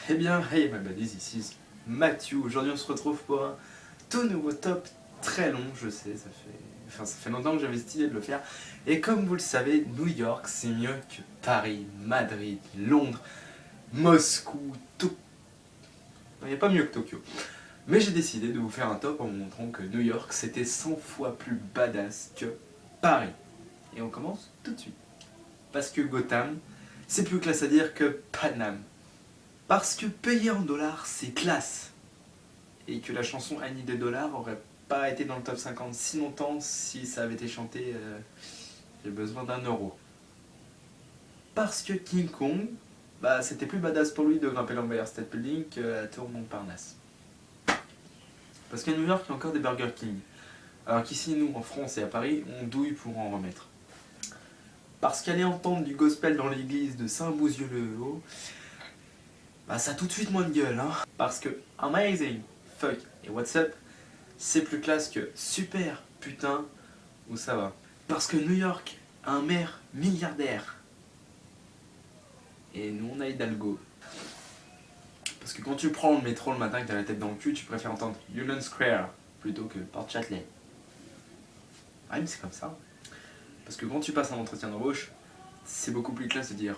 Eh bien, hey my buddies, ici Mathieu. Aujourd'hui on se retrouve pour un tout nouveau top très long, je sais, ça fait longtemps que j'avais cette idée de le faire. Et comme vous le savez, New York c'est mieux que Paris, Madrid, Londres, Moscou, Tokyo. Il n'y a pas mieux que Tokyo. Mais j'ai décidé de vous faire un top en vous montrant que New York c'était 100 fois plus badass que Paris. Et on commence tout de suite. Parce que Gotham, c'est plus classe à dire que Paname. Parce que payer en dollars, c'est classe. Et que la chanson I Need a Dollar aurait pas été dans le top 50 si longtemps si ça avait été chanté J'ai besoin d'un euro. Parce que King Kong, bah c'était plus badass pour lui de grimper l'Empire State Building que la tour Montparnasse. Parce qu'à New York, il y a encore des Burger King. Alors qu'ici, nous, en France et à Paris, on douille pour en remettre. Parce qu'aller entendre du gospel dans l'église de Saint-Bouzieux-le-Haut, bah ça a tout de suite moins de gueule, hein. Parce que Amazing, Fuck et What's Up, c'est plus classe que Super, Putain ou Ça va. Parce que New York a un maire milliardaire. Et nous on a Hidalgo. Parce que quand tu prends le métro le matin et que t'as la tête dans le cul, tu préfères entendre Union Square plutôt que Port Châtelet. Ah mais c'est comme ça. Parce que quand tu passes un entretien d'embauche, c'est beaucoup plus classe de dire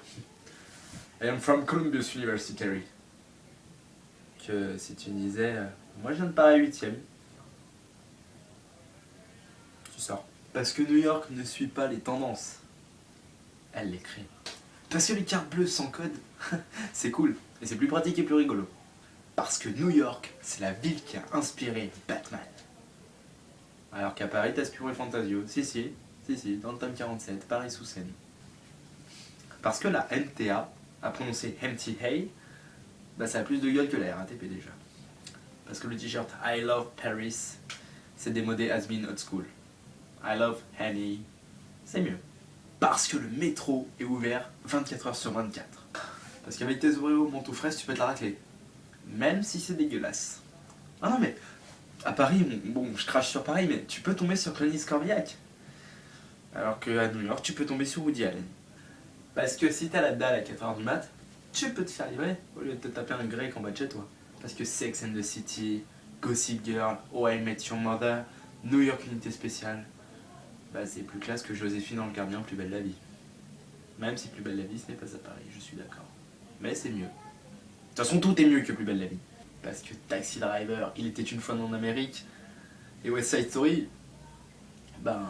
I am from Columbus University. Que si tu disais moi je viens de Paris 8ème. Tu sors. Parce que New York ne suit pas les tendances. Elle les crée. Parce que les cartes bleues sans code, c'est cool. Et c'est plus pratique et plus rigolo. Parce que New York, c'est la ville qui a inspiré Batman. Alors qu'à Paris, t'as Spirou et Fantasio. Si, dans le tome 47, Paris sous Seine. Parce que la MTA, à prononcer MTA, bah ça a plus de gueule que la RATP déjà. Parce que le t-shirt I love Paris, c'est démodé has been old school. I love Honey, c'est mieux. Parce que le métro est ouvert 24h sur 24. Parce qu'avec tes Oreos, mon tout fraise, tu peux te la racler. Même si c'est dégueulasse. Ah non mais, à Paris, bon, je crache sur Paris, mais tu peux tomber sur Clonis Corbillac. Alors qu'à New York, tu peux tomber sur Woody Allen. Parce que si t'as la dalle à 4h du mat, tu peux te faire livrer au lieu de te taper un grec en bas de chez toi. Parce que Sex and the City, Gossip Girl, Oh I Met Your Mother, New York Unité Spéciale, bah c'est plus classe que Joséphine dans le gardien Plus Belle la Vie. Même si Plus Belle la Vie ce n'est pas à Paris, je suis d'accord. Mais c'est mieux. De toute façon tout est mieux que Plus Belle la Vie. Parce que Taxi Driver, Il était une fois en Amérique, et West Side Story, ben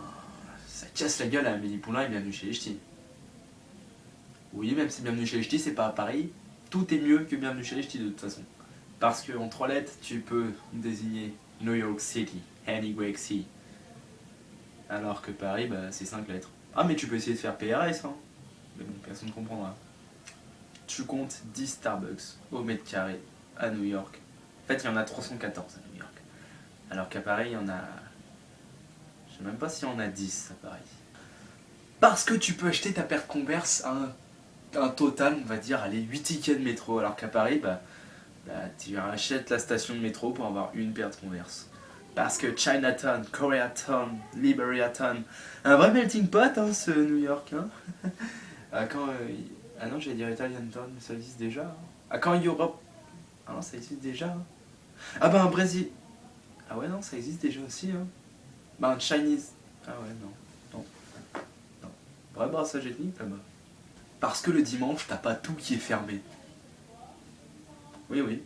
ça casse la gueule à Amélie Poulain et Bienvenue chez les Ch'tis. Oui, même si Bienvenue chez les Ch'tis c'est pas à Paris, tout est mieux que Bienvenue chez les Ch'tis de toute façon. Parce qu'en 3 lettres, tu peux désigner New York City, Anyway City. Alors que Paris, bah, c'est 5 lettres. Ah, mais tu peux essayer de faire PRS, hein. Mais bon, personne ne comprendra. Tu comptes 10 Starbucks au mètre carré à New York. En fait, il y en a 314 à New York. Alors qu'à Paris, il y en a... Je sais même pas s'il y en a 10 à Paris. Parce que tu peux acheter ta paire de Converse à un total, on va dire, allez, 8 tickets de métro. Alors qu'à Paris, bah, tu achètes la station de métro pour avoir une paire de Converse. Parce que Chinatown, Koreatown, Liberiatown, un vrai melting pot, hein, ce New York. Hein. Ah non, j'allais dire Italiantown, mais ça existe déjà. Hein. Ah, quand Europe. Ah non, ça existe déjà. Hein. Ah bah un Brésil. Ah ouais, non, ça existe déjà aussi. Hein. Bah un Chinese. Ah ouais, non. Vrai brassage ethnique là-bas. Parce que le dimanche, t'as pas tout qui est fermé. Oui.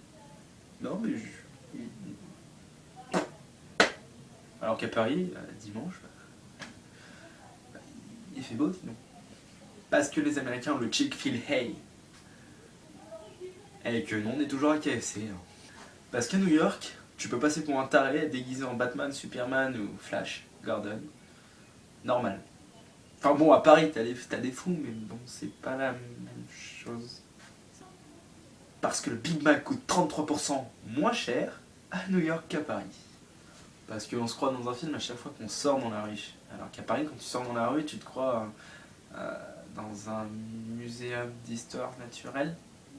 Non, mais alors qu'à Paris, dimanche, il fait beau sinon. Parce que les Américains ont le Chick-fil-A. Et que nous on est toujours à KFC. Hein. Parce qu'à New York, tu peux passer pour un taré déguisé en Batman, Superman ou Flash, Gordon. Normal. Enfin bon, à Paris, t'as des fous, mais bon, c'est pas la même chose. Parce que le Big Mac coûte 33% moins cher à New York qu'à Paris. Parce qu'on se croit dans un film à chaque fois qu'on sort dans la rue. Alors qu'à Paris, quand tu sors dans la rue, tu te crois dans un muséum d'histoire naturelle.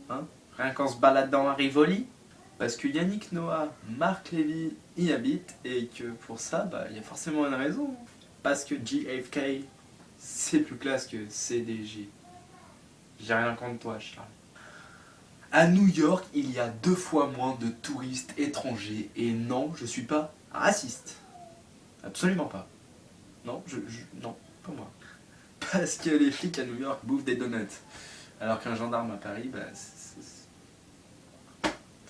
Hein, rien qu'en se baladant à Rivoli. Parce que Yannick Noah, Marc Lévy y habitent et que pour ça, bah, y a forcément une raison. Parce que JFK, c'est plus classe que CDJ. J'ai rien contre toi, Charles. À New York, il y a 2 fois moins de touristes étrangers. Et non, je suis pas raciste. Absolument pas. Non, non, pas moi. Parce que les flics à New York bouffent des donuts. Alors qu'un gendarme à Paris, bah,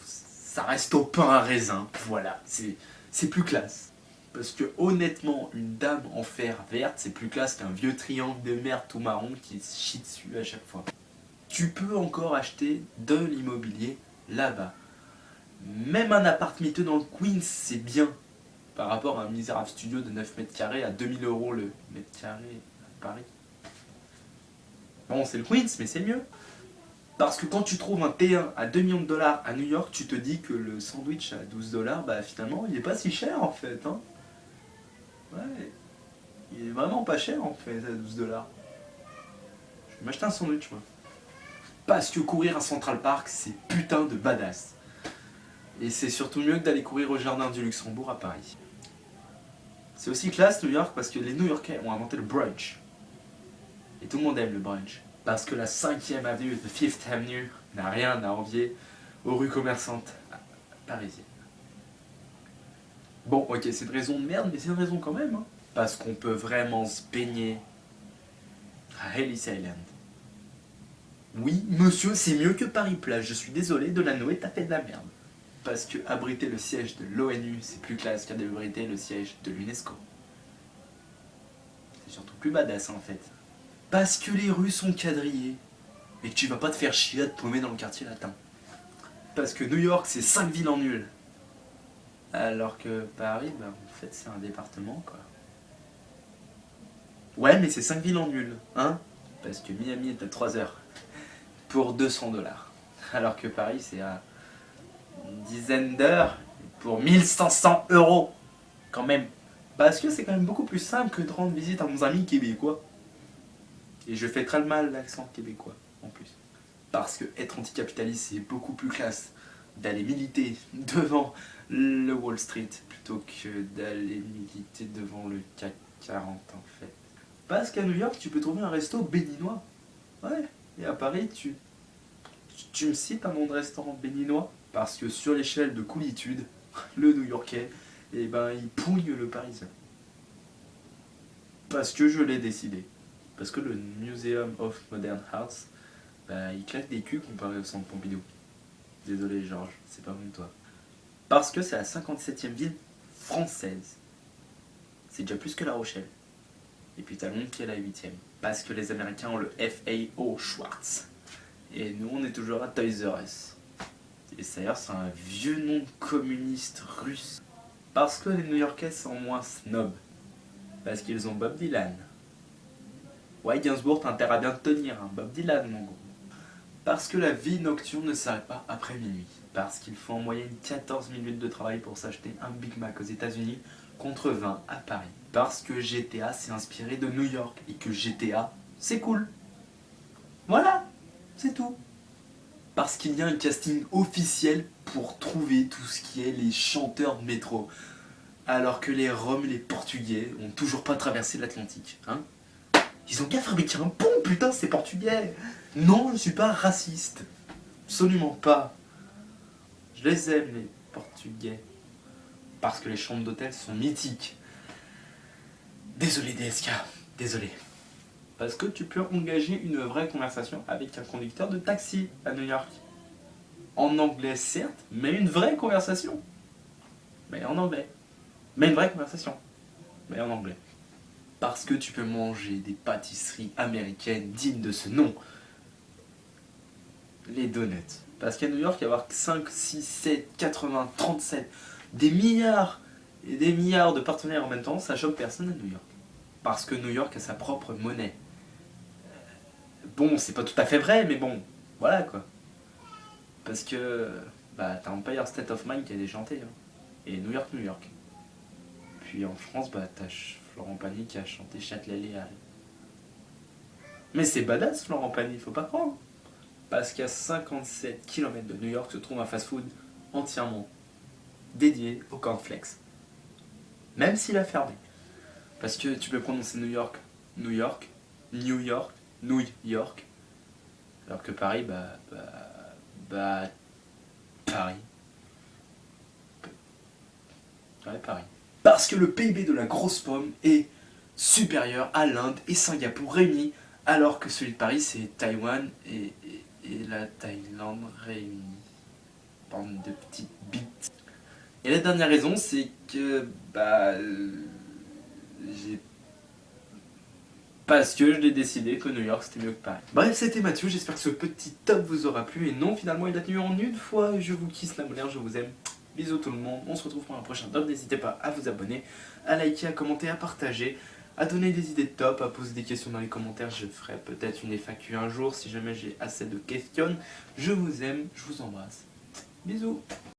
ça reste au pain à raisin. Voilà, c'est plus classe. Parce que honnêtement, une dame en fer verte, c'est plus classe qu'un vieux triangle de merde tout marron qui se chie dessus à chaque fois. Tu peux encore acheter de l'immobilier là-bas. Même un appart miteux dans le Queens, c'est bien. Par rapport à un misérable studio de 9 mètres carrés à 2000 € le mètre carré à Paris. Bon, c'est le Queens, mais c'est mieux. Parce que quand tu trouves un T1 à 2 millions de dollars à New York, tu te dis que le sandwich à 12 $, bah finalement, il est pas si cher en fait. Hein. Ouais, il est vraiment pas cher en fait à 12 $. Je vais m'acheter un sandwich moi. Parce que courir à Central Park, c'est putain de badass. Et c'est surtout mieux que d'aller courir au jardin du Luxembourg à Paris. C'est aussi classe New York parce que les New-Yorkais ont inventé le brunch. Et tout le monde aime le brunch. Parce que la 5e avenue, the 5th Avenue, n'a rien à envier aux rues commerçantes parisiennes. Bon, ok, c'est une raison de merde, mais c'est une raison quand même. Hein. Parce qu'on peut vraiment se baigner à Ellis Island. Oui, monsieur, c'est mieux que Paris-Plage. Je suis désolé, Delano est tapé de la merde. Parce que abriter le siège de l'ONU, c'est plus classe qu'abriter le siège de l'UNESCO. C'est surtout plus badass en fait. Parce que les rues sont quadrillées. Et que tu vas pas te faire chier à te paumer dans le quartier latin. Parce que New York, c'est 5 villes en une. Alors que Paris, bah en fait, c'est un département, quoi. Ouais, mais c'est 5 villes en une, hein. Parce que Miami est à 3 heures. Pour 200 $. Alors que Paris, c'est à une dizaine d'heures. Pour 1500 €. Quand même. Parce que c'est quand même beaucoup plus simple que de rendre visite à mon ami québécois. Et je fais très mal l'accent québécois, en plus. Parce que être anticapitaliste, c'est beaucoup plus classe d'aller militer devant le Wall Street plutôt que d'aller militer devant le CAC 40 en fait. Parce qu'à New York, tu peux trouver un resto béninois. Ouais. Et à Paris, tu me cites un nom de restaurant béninois. Parce que sur l'échelle de coolitude, le New-Yorkais, eh ben, il pougne le Parisien. Parce que je l'ai décidé. Parce que le Museum of Modern Arts, bah, il claque des culs comparé au centre Pompidou. Désolé Georges, c'est pas comme toi. Parce que c'est la 57e ville française. C'est déjà plus que La Rochelle. Et puis t'as Londres qui est la 8e. Parce que les Américains ont le FAO Schwartz. Et nous on est toujours à Toys R Us. Et d'ailleurs c'est un vieux nom communiste russe. Parce que les New-Yorkais sont moins snobs. Parce qu'ils ont Bob Dylan. Ouais, Gainsbourg, t'as intérêt à bien te tenir, hein. Bob Dylan, mon gros. Parce que la vie nocturne ne s'arrête pas après minuit. Parce qu'il faut en moyenne 14 minutes de travail pour s'acheter un Big Mac aux États-Unis contre 20 à Paris. Parce que GTA s'est inspiré de New York et que GTA, c'est cool. Voilà, c'est tout. Parce qu'il y a un casting officiel pour trouver tout ce qui est les chanteurs de métro. Alors que les Roms et les Portugais ont toujours pas traversé l'Atlantique, hein. Ils ont qu'à fabriquer un pont, putain, c'est portugais. Non, je suis pas raciste. Absolument pas. Je les aime, les Portugais. Parce que les chambres d'hôtel sont mythiques. Désolé, DSK. Désolé. Parce que tu peux engager une vraie conversation avec un conducteur de taxi à New York. En anglais, certes, mais une vraie conversation. Mais en anglais. Mais une vraie conversation. Mais en anglais. Parce que tu peux manger des pâtisseries américaines dignes de ce nom. Les donuts. Parce qu'à New York, il y a avoir 5, 6, 7, 80, 37, des milliards et des milliards de partenaires en même temps, ça choque personne à New York. Parce que New York a sa propre monnaie. Bon, c'est pas tout à fait vrai, mais bon, voilà quoi. Parce que, bah, t'as Empire State of Mind qui a déchanté, hein. Et New York, New York. Puis en France, bah, t'as Florent Pagny qui a chanté Châtelet-Léal. Mais c'est badass Florent Pagny, faut pas croire. Parce qu'à 57 km de New York se trouve un fast-food entièrement dédié au cornflakes. Même s'il a fermé. Parce que tu peux prononcer New York, New York, New York, New York. Alors que Paris, bah Bah... Paris. Ouais, Paris. Parce que le PIB de la grosse pomme est supérieur à l'Inde et Singapour réunis, alors que celui de Paris c'est Taïwan et la Thaïlande réunie. Bande de petites bites. Et la dernière raison c'est que j'ai parce que je l'ai décidé que New York c'était mieux que Paris. Bref, c'était Mathieu, j'espère que ce petit top vous aura plu. Et non, finalement il a tenu en une fois. Je vous kiss la molaire, je vous aime. Bisous tout le monde, on se retrouve pour un prochain top. N'hésitez pas à vous abonner, à liker, à commenter, à partager, à donner des idées de top, à poser des questions dans les commentaires. Je ferai peut-être une FAQ un jour si jamais j'ai assez de questions. Je vous aime, je vous embrasse. Bisous.